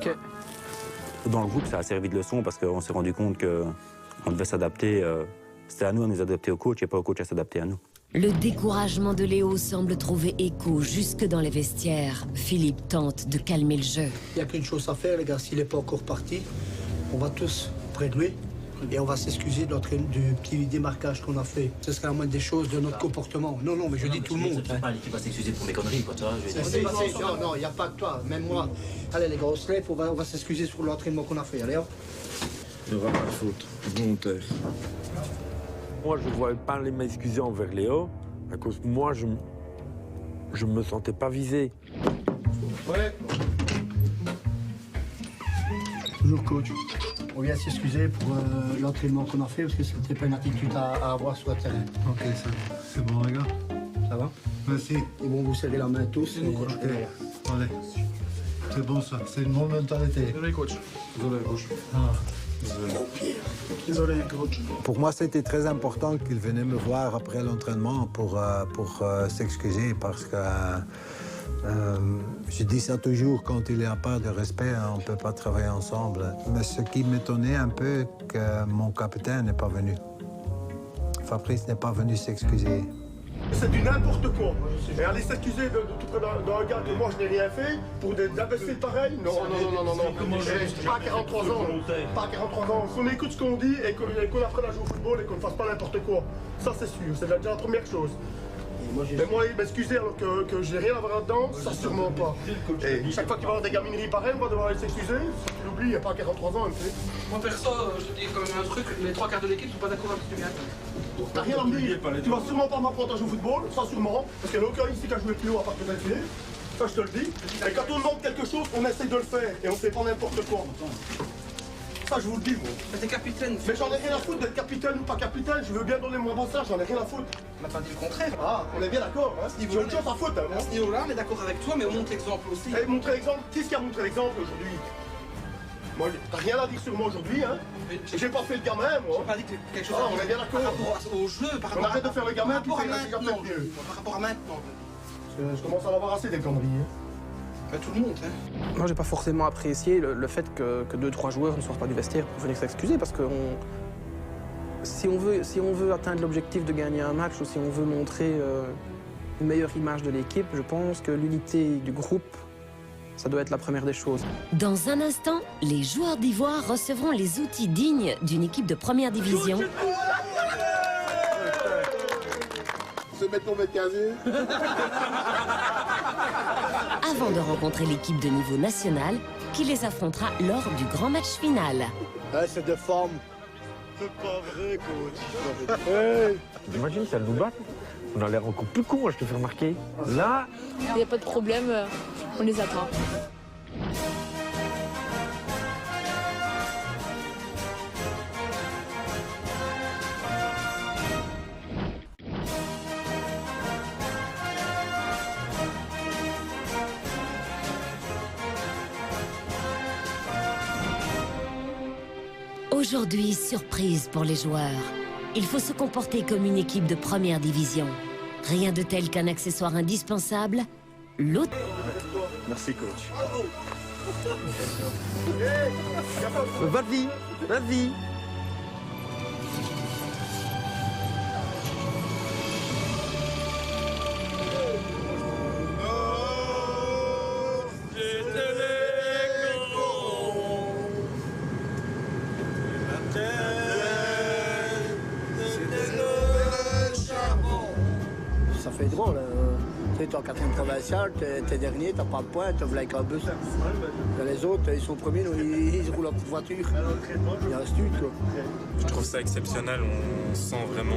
Ok. Dans le groupe, ça a servi de leçon parce qu'on s'est rendu compte qu'on devait s'adapter. C'était à nous de nous adapter au coach et pas au coach à s'adapter à nous. Le découragement de Léo semble trouver écho jusque dans les vestiaires. Philippe tente de calmer le jeu. Il n'y a qu'une chose à faire, les gars. S'il n'est pas encore parti, on va tous près de lui et on va s'excuser du petit démarquage qu'on a fait. Ce serait la moindre des choses de notre comportement. Non, mais je dis tout le monde. L'équipe va s'excuser pour mes conneries, quoi, tu vois. Non, il n'y a pas que toi, même moi. Allez, les gars, on se lève, on va s'excuser sur l'entraînement qu'on a fait. Allez, hop. Il n'y aura pas de faute volontaire. Moi, je ne voulais pas aller m'excuser envers Léo, à cause que moi, je ne me sentais pas visé. Ouais. Toujours coach. On vient s'excuser pour l'entraînement qu'on a fait, parce que c'était pas une attitude à avoir sur le terrain. Ok, c'est bon, les gars. Ça va? Merci. Ils vont vous serrer la main tous. Allez. C'est bon, ça. C'est une bonne mentalité. Désolé, coach. Désolé, coach. Désolé, coach. Pour moi, c'était très important qu'il venait me voir après l'entraînement pour s'excuser parce que je dis ça toujours, quand il n'y a pas de respect, on ne peut pas travailler ensemble. Mais ce qui m'étonnait un peu, que mon capitaine n'est pas venu. Fabrice n'est pas venu s'excuser. C'est du n'importe quoi. Et aller s'accuser d'un gars que moi je n'ai rien fait pour des imbéciles pareils. Non. Pas à 43 ans. Pas à 43 ans. Qu'on écoute ce qu'on dit et qu'on apprenne à jouer au football et qu'on ne fasse pas n'importe quoi. Ça c'est sûr, c'est déjà la première chose. Mais moi, m'excuser alors que je n'ai rien à voir là-dedans, ça sûrement pas. Et chaque fois qu'il va y avoir des gamineries pareilles, on va devoir aller s'excuser. Si tu l'oublies, il n'y a pas 43 ans, tu sais. Moi, perso, je te dis quand même un truc, les trois quarts de l'équipe sont pas d'accord avec ce que tu viens de faire. T'as rien à me dire. Tu vas sûrement pas m'apprendre à jouer au football, ça sûrement. Parce qu'il n'y a aucun ici qui a joué plus haut à part que filet. Ça, je te le dis. Et quand on demande quelque chose, on essaie de le faire. Et on fait pas n'importe quoi. Ça, je vous le dis, moi. Mais t'es capitaine. Mais j'en ai rien à foutre d'être capitaine ou pas capitaine. Je veux bien donner mon avantage, j'en ai rien à foutre. On m'a pas dit le contraire. Ah, on est bien d'accord, hein. J'ai autre chose à foutre, hein. À ce niveau-là, on est d'accord avec toi, mais on montre l'exemple aussi. Et montrer l'exemple, qui a montré l'exemple aujourd'hui? Moi, t'as rien à dire sur moi aujourd'hui, hein. J'ai pas fait le gamin, moi. J'ai pas dit que quelque chose. Ah, on est bien d'accord. Par rapport au jeu, par rapport on arrête de faire le gamin, par rapport à puis c'est maintenant. mieux. Par rapport à maintenant. Je commence à en avoir assez des conneries, hein. Tout le monde, hein. Moi, j'ai pas forcément apprécié le fait que 2-3 joueurs ne sortent pas du vestiaire pour venir s'excuser, parce que si on veut atteindre l'objectif de gagner un match ou si on veut montrer une meilleure image de l'équipe, je pense que l'unité du groupe, ça doit être la première des choses. Dans un instant, les joueurs d'Ivoire recevront les outils dignes d'une équipe de première division. Se mettre pour mettre casé. Avant de rencontrer l'équipe de niveau national qui les affrontera lors du grand match final. Ouais, c'est de forme. C'est pas vrai, coach. Hey. Imagine, si elle nous bat, on a l'air encore plus con, moi, je te fais remarquer. Là... Il n'y a pas de problème, on les attend. Aujourd'hui, surprise pour les joueurs. Il faut se comporter comme une équipe de première division. Rien de tel qu'un accessoire indispensable, l'autre. Merci, coach. Vas-y, vas-y. Ça fait drôle. Tu es en 4e provincial, t'es dernier, t'as pas de points, t'as avec un bus. Les autres, ils sont premiers, ils roulent en voiture. Il reste une, quoi. Je trouve ça exceptionnel, on se sent vraiment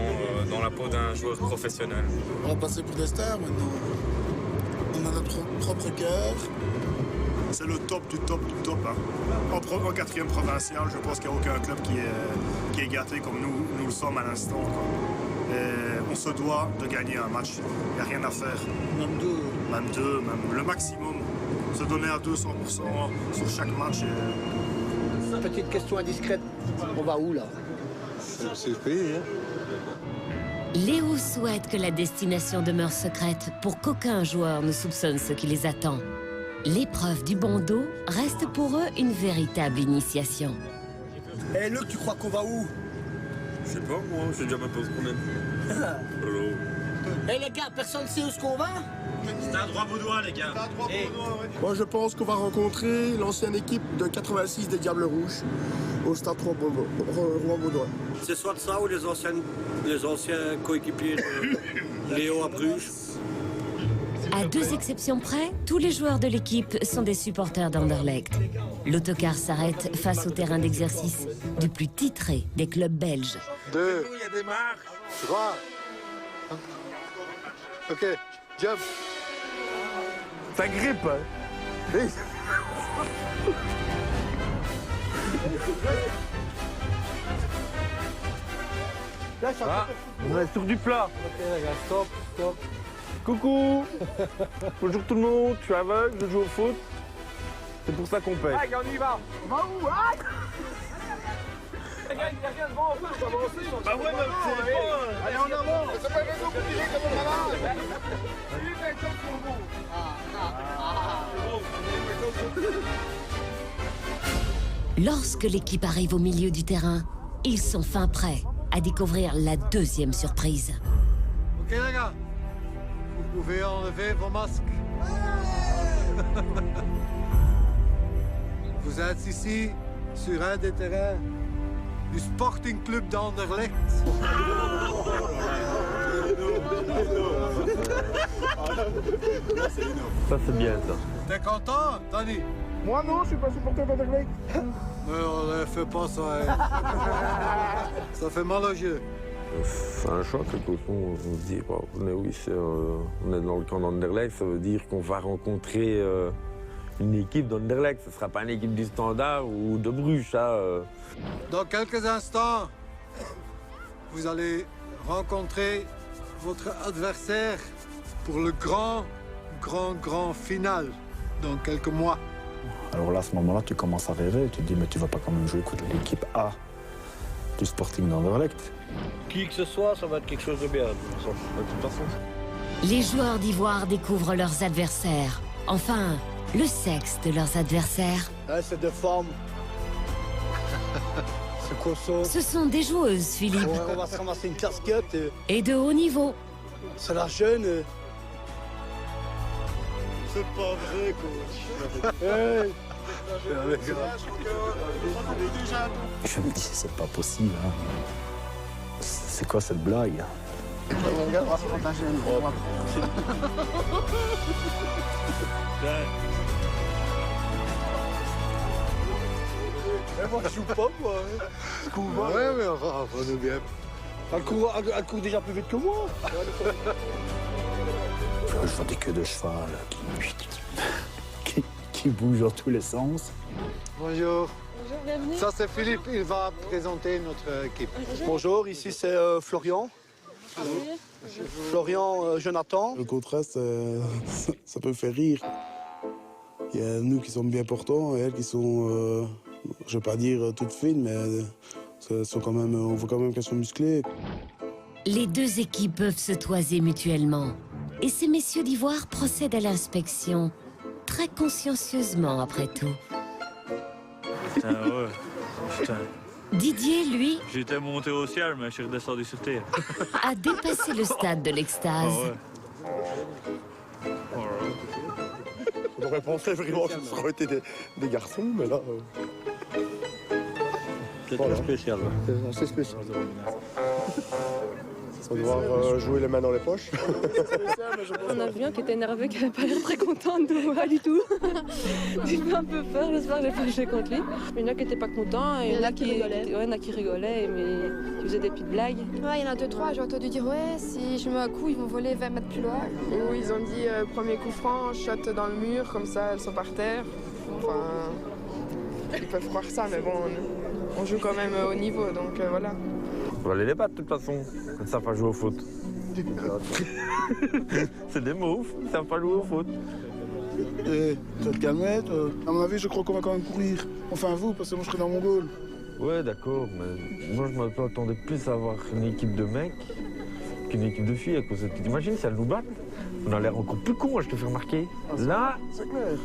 dans la peau d'un joueur professionnel. On va passer pour des stars maintenant. On a notre propre cœur. C'est le top du top du top. Hein. En 4e provincial, je pense qu'il n'y a aucun club qui est gâté comme nous le sommes à l'instant. On se doit de gagner un match. Il n'y a rien à faire. Même deux. Même deux, même le maximum. Se donner à 200% sur chaque match. Petite question indiscrète. On va où, là? C'est le pays, hein. Léo souhaite que la destination demeure secrète pour qu'aucun joueur ne soupçonne ce qui les attend. L'épreuve du bandeau reste pour eux une véritable initiation. Eh Luc, tu crois qu'on va où? Je sais pas, moi, j'ai déjà ma pause qu'on aime. Eh les gars, personne ne sait où est-ce qu'on va? C'est un droit vaudois, les gars. Moi, je pense qu'on va rencontrer l'ancienne équipe de 86 des Diables Rouges au stade Rouen-Vaudois. C'est soit ça ou les anciens coéquipiers de Léo à Bruges. À 2 exceptions près, tous les joueurs de l'équipe sont des supporters d'Anderlecht. L'autocar s'arrête face au terrain d'exercice du plus titré des clubs belges. 2, Il y a des marques. 3. Ok, jump. Ça grippe, hein. Oui. Ah, on est sur du plat. Ok les gars, stop, stop. Coucou. Bonjour tout le monde, je suis aveugle, je joue au foot. C'est pour ça qu'on paye. Allez, on y va. On va où? Les gars, il n'y a rien devant, on peut avancer. Bah ouais, mais c'est pas... Allez, en avant. C'est pas raison pour tirer comme on va. Lorsque l'équipe arrive au milieu du terrain, ils sont fin prêts à découvrir la deuxième surprise. Ok les gars, vous pouvez enlever vos masques. Vous êtes ici sur un des terrains du Sporting Club d'Anderlecht. Ça, c'est bien, ça. T'es content, Tony? Moi non, je suis pas supporter d'Anderlecht. Mais on ne fait pas ça. Hein. Ça fait mal aux yeux. C'est un choc, on se dit, bon, on est dans le camp d'Anderlecht, ça veut dire qu'on va rencontrer une équipe d'Anderlecht. Ce ne sera pas une équipe du Standard ou de Bruges, ça. Dans quelques instants, vous allez rencontrer votre adversaire pour le grand final dans quelques mois. Alors là, à ce moment-là, tu commences à rêver. Tu te dis, mais tu vas pas quand même jouer contre l'équipe A du Sporting d'Anderlecht. Qui que ce soit, ça va être quelque chose de bien, de toute façon. Les joueurs d'Ivoire découvrent leurs adversaires. Enfin, le sexe de leurs adversaires. Ah, c'est de forme. C'est costaud. Ce sont des joueuses, Philippe. On va se ramasser une casquette. Et de haut niveau. C'est la jeune. C'est pas vrai, coach. Hey. Je me dis, c'est pas possible. Hein. C'est quoi cette blague? Moi, je joue pas, moi. Ouais, mais enfin, on est bien. Elle court déjà plus vite que moi. Je vois des queues de cheval qui bougent dans tous les sens. Bonjour. Bonjour, bienvenue. Ça, c'est Philippe. Il va présenter notre équipe. Bonjour, ici c'est Florian. Florian, Jonathan. Le contraste, ça peut faire rire. Il y a nous qui sommes bien portants et elles qui sont, je vais pas dire toutes fines, mais sont quand même, on voit quand même qu'elles sont musclées. Les deux équipes peuvent se toiser mutuellement. Et ces messieurs d'Ivoire procèdent à l'inspection, très consciencieusement après tout. Putain, ouais. Putain. Didier, lui, J'étais monté au ciel, mais je suis redescendu sur terre. a dépassé le stade de l'extase. Ah ouais. On aurait pensé vraiment que ça aurait été des garçons, mais là... C'est très spécial. C'est spécial. On va devoir jouer les mains dans les poches. On a vu un qui était énervé, qui n'avait pas l'air très content de nous, pas du tout. J'ai eu un peu peur, j'espère que j'ai pas joué contre lui. Il y en a qui n'étaient pas contents, et il y en a qui rigolaient. Ouais, il y en a qui rigolaient, mais qui faisaient des petites blagues. Ouais, il y en a 2-3, j'ai entendu dire ouais, si je mets un coup, ils vont voler 20 mètres plus loin. Ou ils ont dit premier coup franc, shot dans le mur, comme ça elles sont par terre. Enfin, ils peuvent croire ça, mais bon, on joue quand même au niveau, donc voilà. On va aller les battre de toute façon, ils savent pas jouer au foot. C'est des moufs, ils savent pas jouer au foot. Tu vas te calmer, à mon avis, je crois qu'on va quand même courir. Enfin vous, parce que moi je serai dans mon goal. Ouais, d'accord, mais moi je m'attendais plus à avoir une équipe de mecs qu'une équipe de filles. T'imagines si elles nous battent? On a l'air encore plus con, je te fais remarquer. Là, c'est clair.